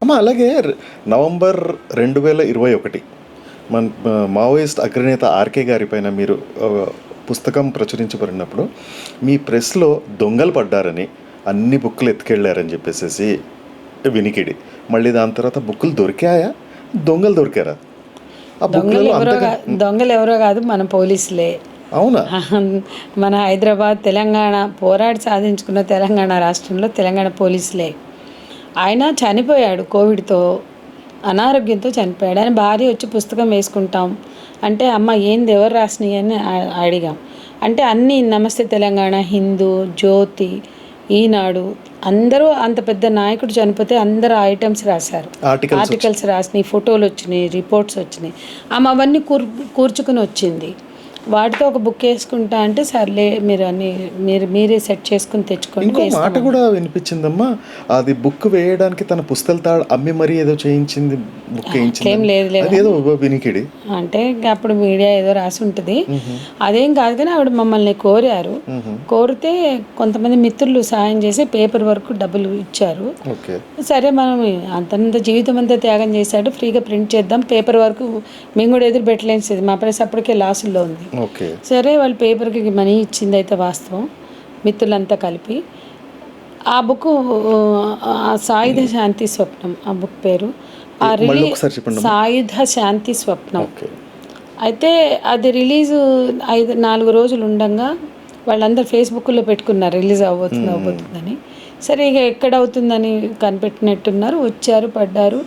అమ్మ అలాగే నవంబర్ 2021 మన మావోయిస్ట్ అగ్రనేత ఆర్కే గారి పైన మీరు పుస్తకం ప్రచురించబడినప్పుడు మీ ప్రెస్లో దొంగలు పడ్డారని అన్ని బుక్కులు ఎత్తుకెళ్ళారని చెప్పేసి వినికిడి. మళ్ళీ దాని తర్వాత బుక్కులు దొరికాయా, దొంగలు దొరికారా? ఆ దొంగలు ఎవరో కాదు, మన పోలీసులే. అవునా? మన హైదరాబాద్ తెలంగాణ పోరాడి సాధించుకున్న తెలంగాణ రాష్ట్రంలో తెలంగాణ పోలీసులే. ఆయన చనిపోయాడు, కోవిడ్తో అనారోగ్యంతో చనిపోయాడు. ఆయన భార్య వచ్చి పుస్తకం వేసుకుంటాం అంటే అమ్మ ఏంది ఎవరు రాసినాయి అని అడిగాం. అంటే అన్నీ నమస్తే తెలంగాణ, హిందూ, జ్యోతి, ఈనాడు అందరూ అంత పెద్ద నాయకుడు చనిపోతే అందరూ ఐటమ్స్ రాశారు, ఆర్టికల్స్ రాసినాయి, ఫోటోలు వచ్చినాయి, రిపోర్ట్స్ వచ్చినాయి. ఆమె అవన్నీ కూర్చుకుని వచ్చింది. వాటితో ఒక బుక్ వేసుకుంటా అంటే సర్లే మీరే సెట్ చేసుకుని తెచ్చుకోండి. ఇంకో మాట కూడా వినిపించిందమ్మా, అది బుక్ వేయడానికి తన పుస్తకాలు తాడు అమ్మి మరీ ఏదో చేయించింది, బుక్ వేయించింది. ఏం లేదు ఏదో వినికిడి. అంటే అప్పుడు మీడియా ఏదో రాసి ఉంటుంది, అదేం కాదు. కానీ ఆవిడ మమ్మల్ని కోరారు. కోరితే కొంతమంది మిత్రులు సాయం చేసి పేపర్ వర్క్ డబ్బులు ఇచ్చారు. సరే మనం అంతంత జీవితం అంతా త్యాగం చేశాడు, ఫ్రీగా ప్రింట్ చేద్దాం, పేపర్ వర్క్ మేము కూడా ఎదురు పెట్టలేనిది, మా ప్రెస్ అప్పటికే లాసుల్లో ఉంది. సరే వాళ్ళు పేపర్కి మనీ ఇచ్చింది అయితే వాస్తవం, మిత్రులంతా కలిపి. ఆ బుక్ సాయుధ శాంతి స్వప్నం, ఆ బుక్ పేరు. ఆ రిలీజ్ సాయుధ శాంతి స్వప్నం. అయితే అది రిలీజ్ 4 రోజులు ఉండగా వాళ్ళందరూ ఫేస్బుక్లో పెట్టుకున్నారు రిలీజ్ అవ్వబోతుందని. సరే ఇక ఎక్కడ అవుతుందని కనిపెట్టినట్టున్నారు, వచ్చారు, పడ్డారు.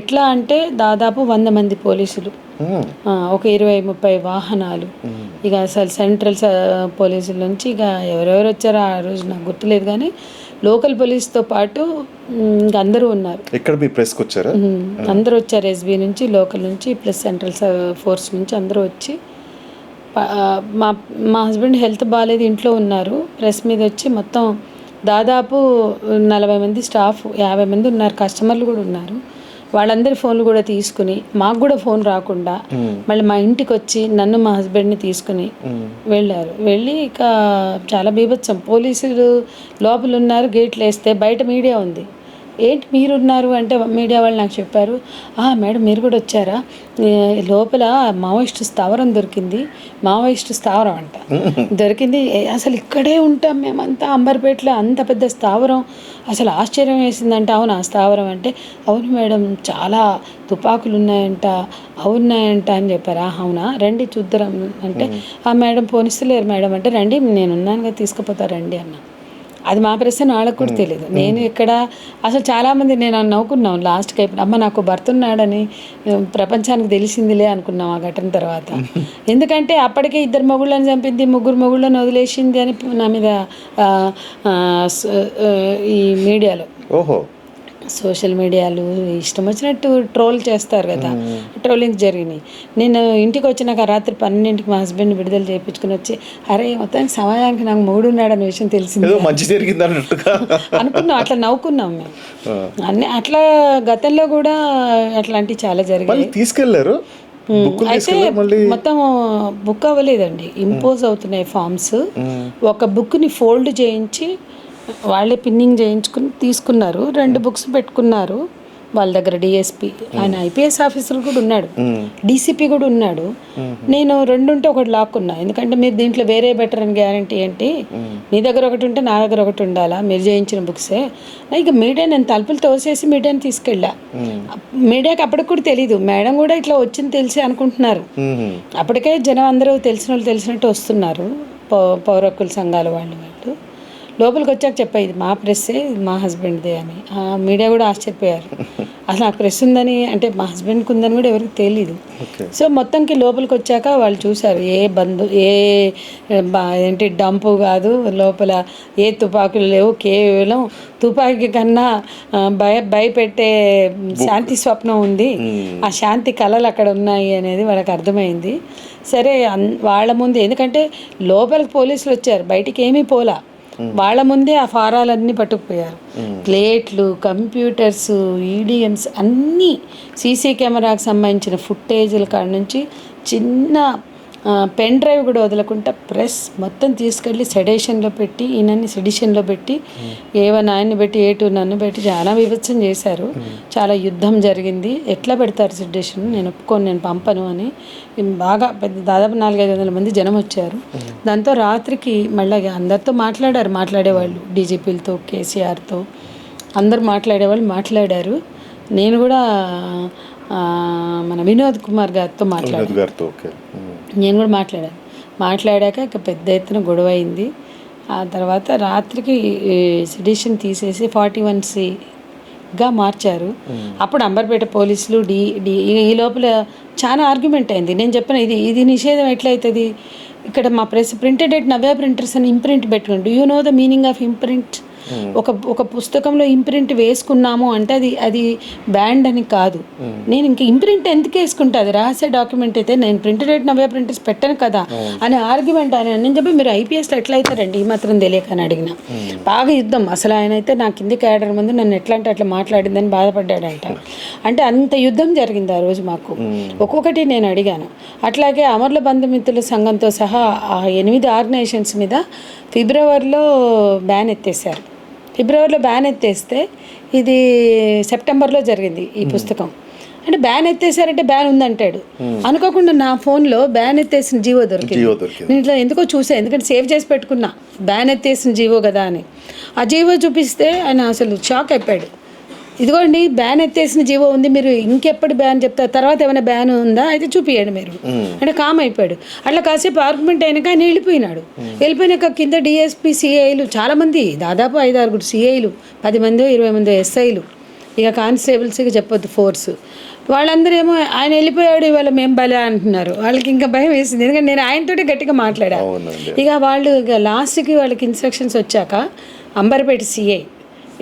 ఎట్లా అంటే దాదాపు 100 మంది పోలీసులు, ఒక 20-30 వాహనాలు, ఇక అసలు సెంట్రల్ పోలీసుల నుంచి ఇక ఎవరెవరు వచ్చారో ఆ రోజు నాకు గుర్తులేదు, కానీ లోకల్ పోలీస్తో పాటు ఇంక అందరూ ఉన్నారు. ఇక్కడ మీ ప్రెస్కి వచ్చారా? అందరూ వచ్చారు, ఎస్బీ నుంచి, లోకల్ నుంచి, ప్లస్ సెంట్రల్ ఫోర్స్ నుంచి అందరూ వచ్చి. మా హస్బెండ్ హెల్త్ బాగాలేదు, ఇంట్లో ఉన్నారు. ప్రెస్ మీద వచ్చి మొత్తం దాదాపు 40 మంది స్టాఫ్, 50 మంది ఉన్నారు, కస్టమర్లు కూడా ఉన్నారు. వాళ్ళందరి ఫోన్లు కూడా తీసుకుని, మాకు కూడా ఫోన్ రాకుండా మళ్ళీ మా ఇంటికి వచ్చి నన్ను మా హస్బెండ్ని తీసుకుని వెళ్ళారు. వెళ్ళి ఇక చాలా బీభత్సం. పోలీసులు లోపల ఉన్నారు, గేట్లు వేస్తే బయట మీడియా ఉంది. ఏంటి మీరున్నారు అంటే మీడియా వాళ్ళు నాకు చెప్పారు, మేడం మీరు కూడా వచ్చారా, లోపల మావోయిస్టు స్థావరం దొరికింది, మావోయిస్టు స్థావరం అంట దొరికింది, అసలు ఇక్కడే ఉంటాం మేమంతా, అంబర్పేటలో అంత పెద్ద స్థావరం, అసలు ఆశ్చర్యం వేసిందంట. అవును ఆ స్థావరం అంటే, అవును మేడం చాలా తుపాకులు ఉన్నాయంట, అవునాయంట అని చెప్పారు. అవునా రండి చూద్దరం అంటే, మేడం పోనిస్తలేరు మేడం అంటే, రండి నేను ఉన్నానుగా తీసుకుపోతారు రండి అన్న. అది మా ప్రశ్న వాళ్ళకు కూడా తెలియదు. నేను ఇక్కడ అసలు చాలామంది నేను నవ్వుకున్నాం లాస్ట్కి అయిపోయిన, అమ్మ నాకు భర్త ఉన్నాడని ప్రపంచానికి తెలిసిందిలే అనుకున్నాం ఆ ఘటన తర్వాత. ఎందుకంటే అప్పటికే 2 మొగుళ్ళని చంపింది, 3 మొగుళ్ళని వదిలేసింది అని నా మీద ఈ మీడియాలో, సోషల్ మీడియాలు ఇష్టం వచ్చినట్టు ట్రోల్ చేస్తారు కదా, ట్రోలింగ్ జరిగినాయి. నేను ఇంటికి వచ్చినాక రాత్రి 12ంటికి మా హస్బెండ్ విడుదల చేయించుకుని వచ్చి, అరే మొత్తానికి సమాజానికి నాకు మొగుడు ఉన్నాడన్న విషయం తెలిసింది అనుకున్నాం. అట్లా నవ్వుకున్నాం మేము. అన్ని అట్లా గతంలో కూడా అట్లాంటివి చాలా జరిగాయి. తీసుకెళ్లారు. అయితే మొత్తం బుక్ అవ్వలేదండి, ఇంపోజ్ అవుతున్నాయి ఫామ్స్. ఒక బుక్ని ఫోల్డ్ చేయించి వాళ్ళే పిన్నింగ్ చేయించుకుని తీసుకున్నారు. 2 బుక్స్ పెట్టుకున్నారు వాళ్ళ దగ్గర. డిఎస్పి ఆయన ఐపీఎస్ ఆఫీసర్ కూడా ఉన్నాడు, డీసీపీ కూడా ఉన్నాడు. నేను 2 ఉంటే ఒకటి లాక్కున్నా, ఎందుకంటే మీరు దీంట్లో వేరే బెటర్ అని గ్యారంటీ ఏంటి, మీ దగ్గర ఒకటి ఉంటే నా దగ్గర ఒకటి ఉండాలా, మీరు చేయించిన బుక్సే. ఇక మీడియా నేను తలుపులు తోసేసి మీడియాని తీసుకెళ్ళా. మీడియాకి అప్పటికి కూడా తెలీదు, మేడం కూడా ఇట్లా వచ్చింది తెలిసి అనుకుంటున్నారు. అప్పటికే జనం అందరూ తెలిసినట్టు వస్తున్నారు, పౌర హక్కుల సంఘాల వాళ్ళు. లోపలికి వచ్చాక చెప్పా, ఇది మా ప్రెస్సే, ఇది మా హస్బెండ్దే అని. మీడియా కూడా ఆశ్చర్యపోయారు, అసలు నాకు ప్రెస్ ఉందని, అంటే మా హస్బెండ్కి ఉందని కూడా ఎవరికి తెలీదు. సో మొత్తంకి లోపలికి వచ్చాక వాళ్ళు చూశారు, ఏంటి డంపు కాదు, లోపల ఏ తుపాకులు లేవు, కేవలం తుపాకీ కన్నా భయపెట్టే శాంతి స్వప్నం ఉంది, ఆ శాంతి కళలు అక్కడ ఉన్నాయి అనేది వాళ్ళకి అర్థమైంది. సరే వాళ్ళ ముందు, ఎందుకంటే లోపలికి పోలీసులు వచ్చారు, బయటికి ఏమీ పోలా, వాళ్ళ ముందే ఆ ఫారాలన్నీ పట్టుకుపోయారు. ప్లేట్లు, కంప్యూటర్స్, ఈడిఎమ్స్ అన్నీ, సీసీ కెమెరాకి సంబంధించిన ఫుటేజీల కాడ నుంచి చిన్న పెన్ డ్రైవ్ కూడా వదలకుండా ప్రెస్ మొత్తం తీసుకెళ్ళి సెడేషన్లో పెట్టి ఈయనని సెడిషన్లో పెట్టి A1 ఆయన్ని పెట్టి A2 నన్ను పెట్టి చాలా విభత్సం చేశారు. చాలా యుద్ధం జరిగింది. ఎట్లా పెడతారు సెడేషన్, నేను ఒప్పుకోను, నేను పంపను అని బాగా పెద్ద దాదాపు 400-500 మంది జనం వచ్చారు. దాంతో రాత్రికి మళ్ళీ అందరితో మాట్లాడేవాళ్ళు, డీజీపీలతో, కేసీఆర్తో అందరు మాట్లాడారు. నేను కూడా మన వినోద్ కుమార్ గారితో నేను కూడా మాట్లాడాక ఇక పెద్ద ఎత్తున గొడవ అయింది. ఆ తర్వాత రాత్రికి సెడిషన్ తీసేసి 41C మార్చారు. అప్పుడు అంబర్పేట పోలీసులు ఈ లోపల చాలా ఆర్గ్యుమెంట్ అయింది. నేను చెప్పిన ఇది నిషేధం ఎట్లయితుంది, ఇక్కడ మా ప్రింటెడ్ ఎట్ నవ్య ప్రింటర్స్ అని ఇంప్రింట్ పెట్టుకోండి. Do you know the meaning of imprint? ఒక పుస్తకంలో ఇంప్రింట్ వేసుకున్నాము అంటే అది బ్యాండ్ అని కాదు. నేను ఇంక ఇంప్రింట్ ఎందుకు వేసుకుంటా, అది రహస్య డాక్యుమెంట్ అయితే నేను ప్రింటెడ్ ఎట్ నవ్య ప్రింటర్స్ పెట్టను కదా అనే ఆర్గ్యుమెంట్ అని నేను చెప్పి, మీరు ఐపీఎస్లో ఎట్లా అవుతారండి ఈ మాత్రం తెలియక అని అడిగిన. బాగా యుద్ధం. అసలు ఆయన అయితే నా కింది క్యాడర్ ముందు నన్ను ఎట్లా అంటే అట్లా మాట్లాడిందని బాధపడ్డాడంట. అంటే అంత యుద్ధం జరిగింది ఆ రోజు మాకు. ఒక్కొక్కటి నేను అడిగాను. అట్లాగే అమరుల బంధుమిత్రుల సంఘంతో సహా ఆ 8 ఆర్గనైజేషన్స్ మీద ఫిబ్రవరిలో బ్యాన్ ఎత్తేసారు. ఫిబ్రవరిలో బ్యాన్ ఎత్తేస్తే ఇది సెప్టెంబర్లో జరిగింది ఈ పుస్తకం. అంటే బ్యాన్ ఎత్తేసారంటే బ్యాన్ ఉందంటాడు. అనుకోకుండా నా ఫోన్లో బ్యాన్ ఎత్తేసిన జీవో దొరికింది. నేను ఇట్లా ఎందుకో చూసాను, ఎందుకంటే సేవ్ చేసి పెట్టుకున్నా, బ్యాన్ ఎత్తేసిన జీవో కదా అని. ఆ జీవో చూపిస్తే ఆయన అసలు షాక్ అయిపోయాడు. ఇదిగోండి బ్యాన్ ఎత్తేసిన జీవో ఉంది, మీరు ఇంకెప్పుడు బ్యాన్ చెప్తారు, తర్వాత ఏమైనా బ్యాన్ ఉందా అయితే చూపియండి మీరు అంటే కామ్ అయిపోయాడు. అట్లా కాసేపు ఆర్గ్యుమెంట్ అయినాక ఆయన వెళ్ళిపోయినాక కింద డిఎస్పీ సిఐలు చాలామంది, దాదాపు 5-6 సిఐలు, 10 మందో 20 మందో ఎస్ఐలు, ఇక కానిస్టేబుల్స్కి చెప్పొద్దు ఫోర్స్, వాళ్ళందరూ ఏమో ఆయన వెళ్ళిపోయాడు ఇవాళ మేము భలే అంటున్నారు. వాళ్ళకి ఇంకా భయం వేసింది, ఎందుకంటే నేను ఆయనతోటి గట్టిగా మాట్లాడా. ఇక వాళ్ళు ఇక లాస్ట్కి వాళ్ళకి ఇన్స్ట్రక్షన్స్ వచ్చాక అంబర్పేట సిఐ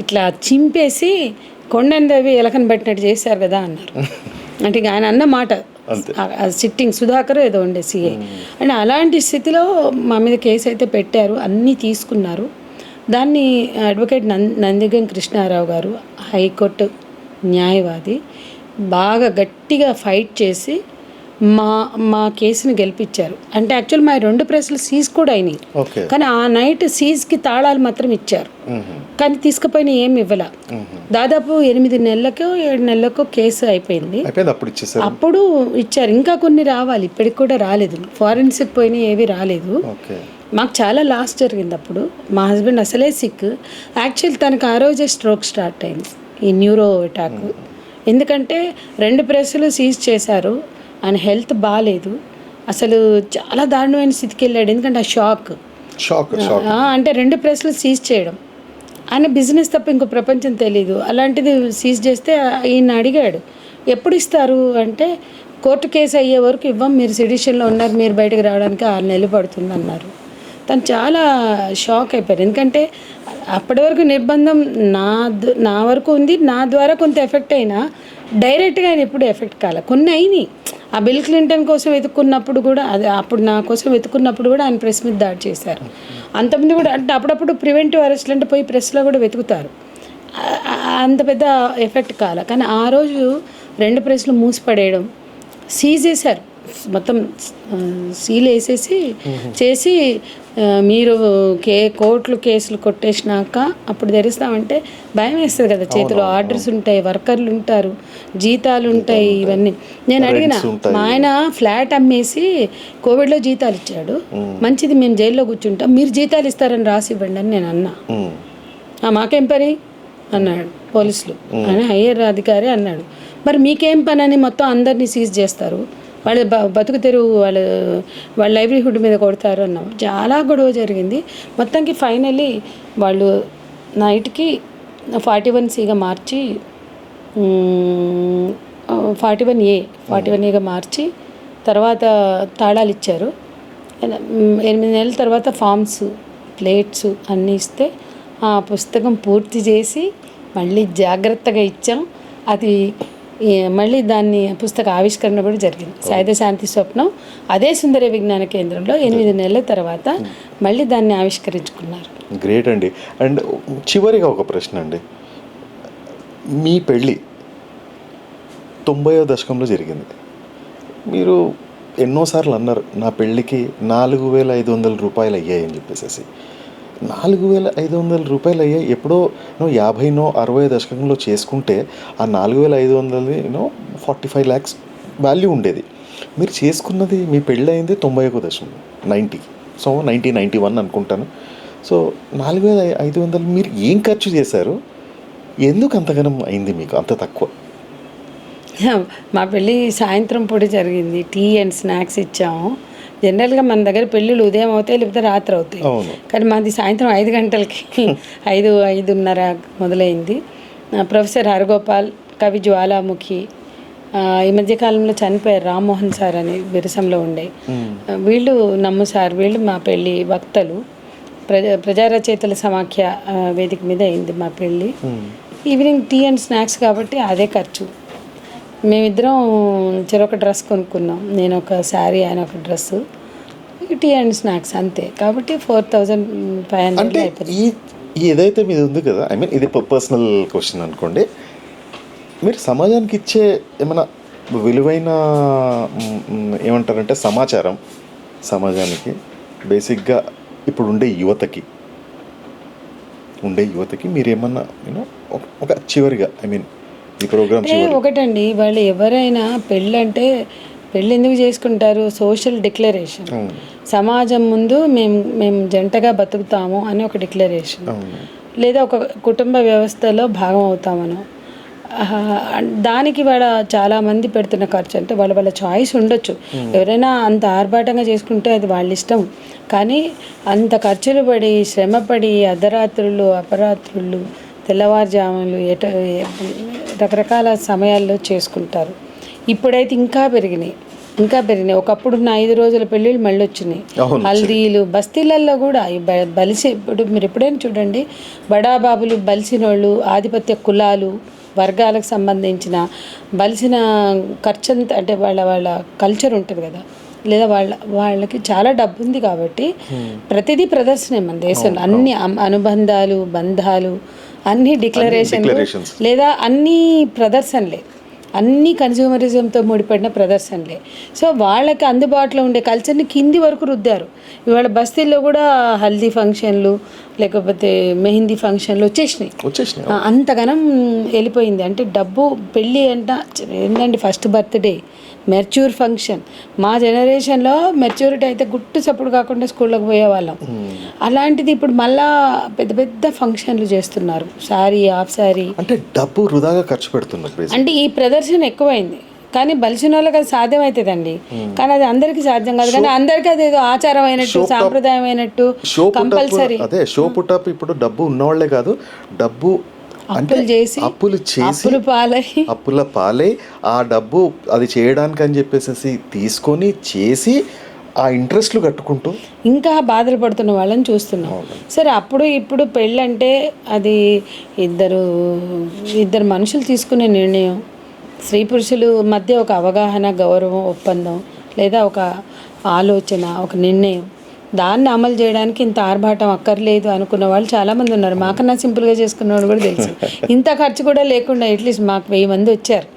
ఇట్లా చింపేసి కొండని రవి ఎలకని పట్టినట్టు చేశారు కదా అన్నారు. అంటే ఇక ఆయన అన్న మాట సిట్టింగ్ సుధాకర్ ఏదో ఉండే సిఐ అంటే అలాంటి స్థితిలో మా మీద కేసు అయితే పెట్టారు, అన్నీ తీసుకున్నారు. దాన్ని అడ్వకేట్ నందిగం కృష్ణారావు గారు హైకోర్టు న్యాయవాది బాగా గట్టిగా ఫైట్ చేసి మా కేసుని గెలిపించారు. అంటే యాక్చువల్ మా 2 ప్రెస్లు సీజ్ కూడా అయినాయి, కానీ ఆ నైట్ సీజ్కి తాళాలు మాత్రం ఇచ్చారు, కానీ తీసుకుపోయిన ఏమి ఇవ్వాల. దాదాపు 8 నెలలకో 7 నెలలకో కేసు అయిపోయింది, అప్పుడు ఇచ్చారు. ఇంకా కొన్ని రావాలి, ఇప్పటికి కూడా రాలేదు. ఫారెన్సిక్ పోయినా ఏవి రాలేదు. మాకు చాలా లాస్ జరిగింది అప్పుడు. మా హస్బెండ్ అసలే సిక్. యాక్చువల్ తనకు ఆ రోజే స్ట్రోక్ స్టార్ట్ అయింది, ఈ న్యూరో అటాక్. ఎందుకంటే 2 ప్రెస్లు సీజ్ చేశారు, ఆయన హెల్త్ బాగాలేదు, అసలు చాలా దారుణమైన స్థితికి వెళ్ళాడు. ఎందుకంటే ఆ షాక్ అంటే 2 ప్రెస్లు సీజ్ చేయడం, ఆయన బిజినెస్ తప్ప ఇంకో ప్రపంచం తెలీదు. అలాంటిది సీజ్ చేస్తే ఈయన అడిగాడు ఎప్పుడు ఇస్తారు అంటే, కోర్టు కేసు అయ్యే వరకు ఇవ్వం, మీరు సెడిషన్లో ఉన్నారు, మీరు బయటకు రావడానికి 6 నెలలు పడుతుంది అన్నారు. తను చాలా షాక్ అయిపోయారు. ఎందుకంటే అప్పటి వరకు నిర్బంధం నా వరకు ఉంది, నా ద్వారా కొంత ఎఫెక్ట్ అయినా డైరెక్ట్గా ఆయన ఎప్పుడు ఎఫెక్ట్ కాలే. కొన్ని అయినాయి. ఆ బిల్ క్లింటన్ కోసం వెతుక్కున్నప్పుడు కూడా, అదే అప్పుడు నా కోసం వెతుక్కున్నప్పుడు కూడా ఆయన ప్రెస్ మీద దాడి చేశారు. అంతమంది కూడా అంటే అప్పుడప్పుడు ప్రివెంటివ్ అరెస్ట్లు అంటే పోయి ప్రెస్లో కూడా వెతుకుతారు, అంత పెద్ద ఎఫెక్ట్ కాలే. కానీ ఆ రోజు 2 ప్రెస్లు మూసిపడేయడం, సీజ్ చేశారు, మొత్తం సీల్ వేసేసి చేసి, మీరు కోర్టులు కేసులు కొట్టేసినాక అప్పుడు తెరుస్తామంటే భయం వేస్తుంది కదా, చేతిలో ఆర్డర్స్ ఉంటాయి, వర్కర్లు ఉంటారు, జీతాలు ఉంటాయి, ఇవన్నీ. నేను అడిగిన, మా ఆయన ఫ్లాట్ అమ్మేసి కోవిడ్లో జీతాలు ఇచ్చాడు, మంచిది మేము జైల్లో కూర్చుంటాం, మీరు జీతాలు ఇస్తారని రాసి ఇవ్వండి అని నేను అన్నా. మాకేం పని అన్నాడు పోలీసులు, ఆయన హయ్యర్ అధికారి అన్నాడు. మరి మీకేం పని అని మొత్తం అందరినీ సీజ్ చేస్తారు, వాళ్ళ బతుకు తెరువు, వాళ్ళ లైవ్లీహుడ్ మీద కొడతారు అన్నాం. చాలా గొడవ జరిగింది. మొత్తానికి ఫైనల్లీ వాళ్ళు నైట్కి 41C మార్చి 41Aగా మార్చి తర్వాత తాళాలు ఇచ్చారు. 8 నెలల తర్వాత ఫామ్స్, ప్లేట్స్ అన్నీ ఇస్తే ఆ పుస్తకం పూర్తి చేసి మళ్ళీ జాగ్రత్తగా ఇచ్చాం. అది మళ్ళీ దాన్ని పుస్తక ఆవిష్కరణ కూడా జరిగింది. సాయుధ శాంతి స్వప్నం అదే సుందర విజ్ఞాన కేంద్రంలో 8 నెలల తర్వాత మళ్ళీ దాన్ని ఆవిష్కరించుకున్నారు. గ్రేట్ అండి. అండ్ చివరిగా ఒక ప్రశ్న అండి, మీ పెళ్ళి 90వ దశకంలో జరిగింది, మీరు ఎన్నోసార్లు అన్నారు నా పెళ్ళికి 4,500 రూపాయలు అయ్యాయని చెప్పేసి. 4,500 రూపాయలు అయ్యాయి. ఎప్పుడో 50నో 60 దశకంలో చేసుకుంటే ఆ 4,500 45 lakhs వాల్యూ ఉండేది. మీరు చేసుకున్నది, మీ పెళ్ళి అయింది 91 దశకం 90, సో 91 అనుకుంటాను. సో 4,500 మీరు ఏం ఖర్చు చేశారు, ఎందుకు అంతగానం అయింది మీకు అంత తక్కువ? మా పెళ్ళి సాయంత్రం పూట జరిగింది. టీ అండ్ స్నాక్స్ ఇచ్చాము. జనరల్గా మన దగ్గర పెళ్ళిళ్ళు ఉదయం అవుతాయి లేకపోతే రాత్రి అవుతాయి, కానీ మాది సాయంత్రం 5 గంటలకి 5:30 మొదలైంది. ప్రొఫెసర్ హరగోపాల్, కవి జ్వాలాముఖి, ఈ మధ్యకాలంలో చనిపోయారు రామ్మోహన్ సార్ అని విరసంలో ఉండే వీళ్ళు, నమ్ము సార్, వీళ్ళు మా పెళ్ళి వక్తలు. ప్రజారచయితల సమాఖ్య వేదిక మీద అయింది మా పెళ్ళి. ఈవినింగ్ టీ అండ్ స్నాక్స్ కాబట్టి అదే ఖర్చు. మేమిద్దరం చెరొక డ్రెస్ కొనుక్కున్నాం. నేను ఒక శారీ, ఆయన ఒక డ్రెస్సు, టీ అండ్ స్నాక్స్ అంతే. కాబట్టి 4,500 అయిపోయింది. ఏదైతే మీది ఉంది కదా, ఐ మీన్ ఇది పర్సనల్ క్వశ్చన్ అనుకోండి, మీరు సమాజానికి ఇచ్చే ఏమైనా విలువైన ఏమంటారంటే సమాచారం సమాజానికి బేసిక్గా ఇప్పుడు ఉండే యువతకి మీరేమన్నా ఒక చివరిగా, ఐ మీన్ ఈ ప్రోగ్రామ్ ఒకటండి, వాళ్ళు ఎవరైనా పెళ్ళి ఎందుకు చేసుకుంటారు? సోషల్ డిక్లరేషన్, సమాజం ముందు మేము జంటగా బతుకుతాము అని ఒక డిక్లరేషన్, లేదా ఒక కుటుంబ వ్యవస్థలో భాగం అవుతామను. దానికి చాలామంది పెడుతున్న ఖర్చు అంటే వాళ్ళ చాయిస్ ఉండొచ్చు. ఎవరైనా అంత ఆర్భాటంగా చేసుకుంటే అది వాళ్ళ ఇష్టం. కానీ అంత ఖర్చులు పడి, శ్రమపడి, అర్ధరాత్రులు, అపరాత్రులు, తెల్లవారుజాములు, రకరకాల సమయాల్లో చేసుకుంటారు. ఇప్పుడైతే ఇంకా పెరిగినాయి. ఒకప్పుడు ఉన్న 5 రోజుల పెళ్ళిళ్ళు మళ్ళీ వచ్చినాయి. హల్దీలు, బస్తీలలో కూడా బలిసి, ఇప్పుడు మీరు ఎప్పుడైనా చూడండి, బడాబాబులు, బలిసినోళ్ళు, ఆధిపత్య కులాలు, వర్గాలకు సంబంధించిన బలిసిన ఖర్చంతా, అంటే వాళ్ళ కల్చర్ ఉంటుంది కదా, లేదా వాళ్ళకి చాలా డబ్బు ఉంది కాబట్టి ప్రతిదీ ప్రదర్శనే మన దేశంలో. అన్ని అనుబంధాలు, బంధాలు, అన్ని డిక్లరేషన్లు, లేదా అన్ని ప్రదర్శనలే, అన్ని కన్జ్యూమరిజంతో ముడిపడిన ప్రదర్శనలే. సో వాళ్ళకి అందుబాటులో ఉండే కల్చర్ని కింది వరకు రుద్దారు. ఇవాళ బస్తీల్లో కూడా హల్దీ ఫంక్షన్లు, లేకపోతే మెహందీ ఫంక్షన్లు వచ్చేసినాయి. అంతగానం వెళ్ళిపోయింది. అంటే డబ్బు, పెళ్ళి ఏంటంటే ఫస్ట్ బర్త్డే, మెచ్యూర్ ఫంక్షన్. మా జనరేషన్లో మెచ్యూరిటీ అయితే గుట్టు చప్పుడు కాకుండా స్కూల్లోకి పోయేవాళ్ళం. అలాంటిది ఇప్పుడు మళ్ళా పెద్ద పెద్ద ఫంక్షన్లు చేస్తున్నారు. శారీ, హాఫ్ శారీ, అంటే డబ్బు వృధాగా ఖర్చు పెడుతున్నారు. అంటే ఈ ప్రదర్శన ఎక్కువైంది. కానీ బలిసిన వాళ్ళకి అది సాధ్యం అవుతుందండి, కానీ అది అందరికీ సాధ్యం కాదు. కానీ అందరికీ అది ఏదో ఆచారం అయినట్టు, సాంప్రదాయం అయినట్టు, కంపల్సరీ. అదే షో పుట్టప్. ఇప్పుడు డబ్బు ఉన్నవాళ్లే కాదు, డబ్బు అప్పులు చేసి అప్పుల పాలై ఆ డబ్బు అది చేయడానికి అని చెప్పేసి తీసుకొని చేసి ఆ ఇంట్రెస్ట్లు కట్టుకుంటూ ఇంకా బాధలు పడుతున్న వాళ్ళని చూస్తున్నాం. సరే, అప్పుడు ఇప్పుడు పెళ్ళంటే అది ఇద్దరు మనుషులు తీసుకునే నిర్ణయం. స్త్రీ పురుషుల మధ్య ఒక అవగాహన, గౌరవం, ఒప్పందం, లేదా ఒక ఆలోచన, ఒక నిర్ణయం. దాన్ని అమలు చేయడానికి ఇంత ఆర్భాటం అక్కర్లేదు అనుకున్న వాళ్ళు చాలామంది ఉన్నారు. మాకన్నా సింపుల్గా చేసుకున్న వాళ్ళు కూడా తెలుసు. ఇంత ఖర్చు కూడా లేకుండా అట్లీస్ట్ మాకు 1000 మంది వచ్చారు.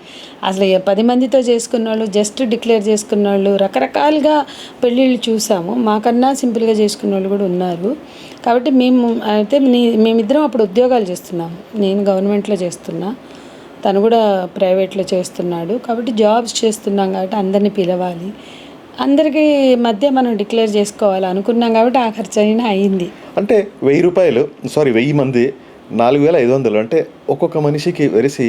అసలు 10 మందితో చేసుకున్న వాళ్ళు, జస్ట్ డిక్లేర్ చేసుకున్న వాళ్ళు, రకరకాలుగా పెళ్ళిళ్ళు చూసాము. మాకన్నా సింపుల్గా చేసుకున్న వాళ్ళు కూడా ఉన్నారు. కాబట్టి మేమిద్దరం అప్పుడు ఉద్యోగాలు చేస్తున్నాము. నేను గవర్నమెంట్లో చేస్తున్నా, తను కూడా ప్రైవేట్లో చేస్తున్నాడు. కాబట్టి జాబ్స్ చేస్తున్నాం కాబట్టి అందరినీ పిలవాలి, అందరికీ మధ్య మనం డిక్లేర్ చేసుకోవాలి అనుకున్నాం. కాబట్టి ఆ ఖర్చు అయినా అయింది. అంటే 1000 రూపాయలు, 1000 మంది 4,500, అంటే ఒక్కొక్క మనిషికి వెరిసి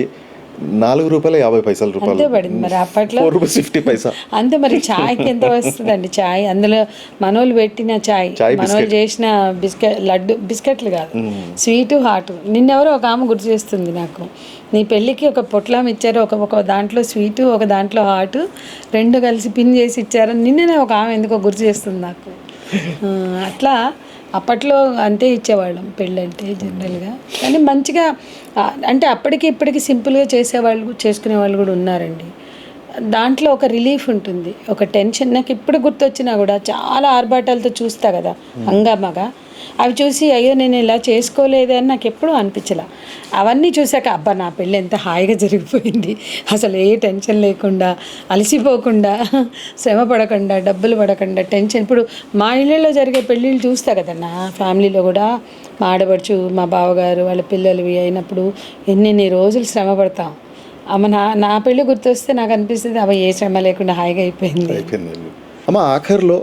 ₹4.50 అంతే పడింది. మరి అప్పట్లో ₹4.50 అంతే. మరి ఛాయ్కి ఎంత వస్తుందండి? ఛాయ్ అందులో మనోళ్ళు పెట్టిన ఛాయ్, మనోళ్ళు చేసిన బిస్కెట్లు కాదు, స్వీటు, హాట్. నిన్నెవరో ఒక ఆమె గుర్తు చేస్తుంది నాకు, నీ పెళ్ళికి ఒక పొట్లం ఇచ్చారు, ఒక దాంట్లో స్వీటు, ఒక దాంట్లో హాట్, 2 కలిసి పిన్ చేసి ఇచ్చారు. నిన్ననే ఒక ఆమె ఎందుకో గుర్తు చేస్తుంది నాకు. అట్లా అప్పట్లో అంతే ఇచ్చేవాళ్ళం పెళ్ళంటే జనరల్గా. కానీ మంచిగా, అంటే అప్పటికి ఇప్పటికి సింపుల్గా చేసుకునే వాళ్ళు కూడా ఉన్నారండి. దాంట్లో ఒక రిలీఫ్ ఉంటుంది, ఒక టెన్షన్. నాకు ఇప్పుడు గుర్తొచ్చినా కూడా చాలా ఆర్భాటాలతో చూస్తా కదా హంగామాగా, అవి చూసి అయ్యో నేను ఇలా చేసుకోలేదే అని నాకు ఎప్పుడూ అనిపించలే. అవన్నీ చూసాక అబ్బా నా పెళ్ళి ఎంత హాయిగా జరిగిపోయింది, అసలు ఏ టెన్షన్ లేకుండా, అలసిపోకుండా, శ్రమ పడకుండా, డబ్బులు పడకుండా, టెన్షన్. ఇప్పుడు మా ఇళ్ళలో జరిగే పెళ్ళిళ్ళు చూస్తా కదా, నా ఫ్యామిలీలో కూడా మా ఆడపడుచు, మా బావగారు వాళ్ళ పిల్లలవి అయినప్పుడు ఎన్ని రోజులు శ్రమ పడతాం. అమ్మ నా పెళ్ళి గుర్తొస్తే నాకు అనిపిస్తుంది అవ ఏ శ్రమ లేకుండా హాయిగా అయిపోయింది. అమ్మ ఆఖరిలో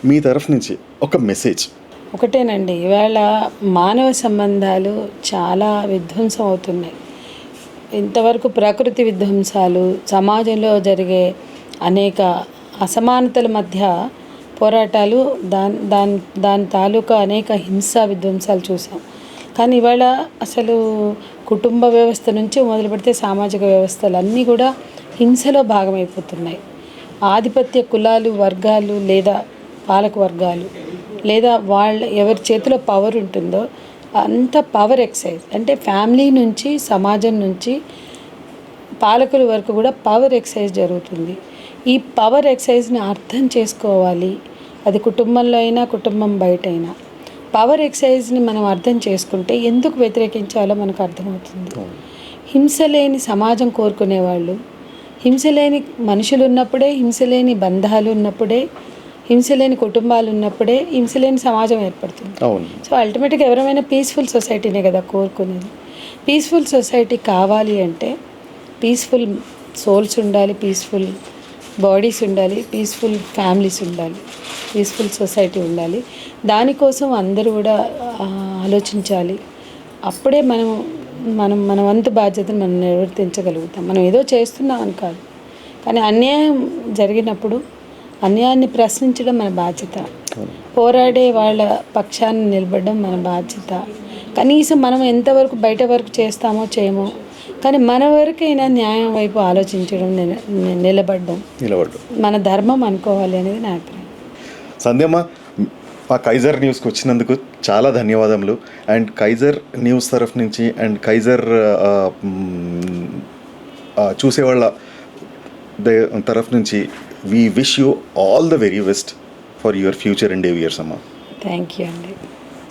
మీ తరఫు నుంచి ఒక మెసేజ్. ఒకటేనండి, ఇవాళ మానవ సంబంధాలు చాలా విధ్వంసం అవుతున్నాయి. ఇంతవరకు ప్రకృతి విధ్వంసాలు, సమాజంలో జరిగే అనేక అసమానతల మధ్య పోరాటాలు, దాని తాలూకా అనేక హింసా విధ్వంసాలు చూసాం. కానీ ఇవాళ అసలు కుటుంబ వ్యవస్థ నుంచి మొదలు పెడితే సామాజిక వ్యవస్థలు అన్నీ కూడా హింసలో భాగమైపోతున్నాయి. ఆధిపత్య కులాలు, వర్గాలు లేదా పాలక వర్గాలు లేదా ఎవరి చేతిలో పవర్ ఉంటుందో అంత పవర్ ఎక్సైజ్, అంటే ఫ్యామిలీ నుంచి సమాజం నుంచి పాలకుల వరకు కూడా పవర్ ఎక్సైజ్ జరుగుతుంది. ఈ పవర్ ఎక్సైజ్ని అర్థం చేసుకోవాలి, అది కుటుంబంలో అయినా కుటుంబం బయట అయినా. పవర్ ఎక్సైజ్ని మనం అర్థం చేసుకుంటే ఎందుకు వ్యతిరేకించాలో మనకు అర్థమవుతుంది. హింస లేని సమాజం కోరుకునేవాళ్ళు, హింస లేని మనుషులు ఉన్నప్పుడే, హింస లేని బంధాలు ఉన్నప్పుడే, హింస లేని కుటుంబాలు ఉన్నప్పుడే హింస లేని సమాజం ఏర్పడుతుంది. సో అల్టిమేట్గా ఎవరైనా పీస్ఫుల్ సొసైటీనే కదా కోరుకునేది. పీస్ఫుల్ సొసైటీ కావాలి అంటే పీస్ఫుల్ సోల్స్ ఉండాలి, పీస్ఫుల్ బాడీస్ ఉండాలి, పీస్ఫుల్ ఫ్యామిలీస్ ఉండాలి, పీస్ఫుల్ సొసైటీ ఉండాలి. దానికోసం అందరూ కూడా ఆలోచించాలి. అప్పుడే మన వంతు బాధ్యతను మనం నిర్వర్తించగలుగుతాం. మనం ఏదో చేస్తున్నాం అని కాదు, కానీ అన్యాయం జరిగినప్పుడు అన్యాయాన్ని ప్రశ్నించడం మన బాధ్యత, పోరాడే వాళ్ళ పక్షాన్ని నిలబడడం మన బాధ్యత. కనీసం మనం ఎంతవరకు బయట వరకు చేస్తామో చేయమో, కానీ మన వరకైనా న్యాయం వైపు ఆలోచించడం, నిలబడడం మన ధర్మం అనుకోవాలి అనేది నా అభిప్రాయం. సంధ్యమ్మ, మా కైజర్ న్యూస్కి వచ్చినందుకు చాలా ధన్యవాదములు. అండ్ కైజర్ న్యూస్ తరఫు నుంచి అండ్ కైజర్ చూసేవాళ్ళ తరఫు నుంచి we wish you all the very best for your future endeavors, Amma. Thank you, Andy.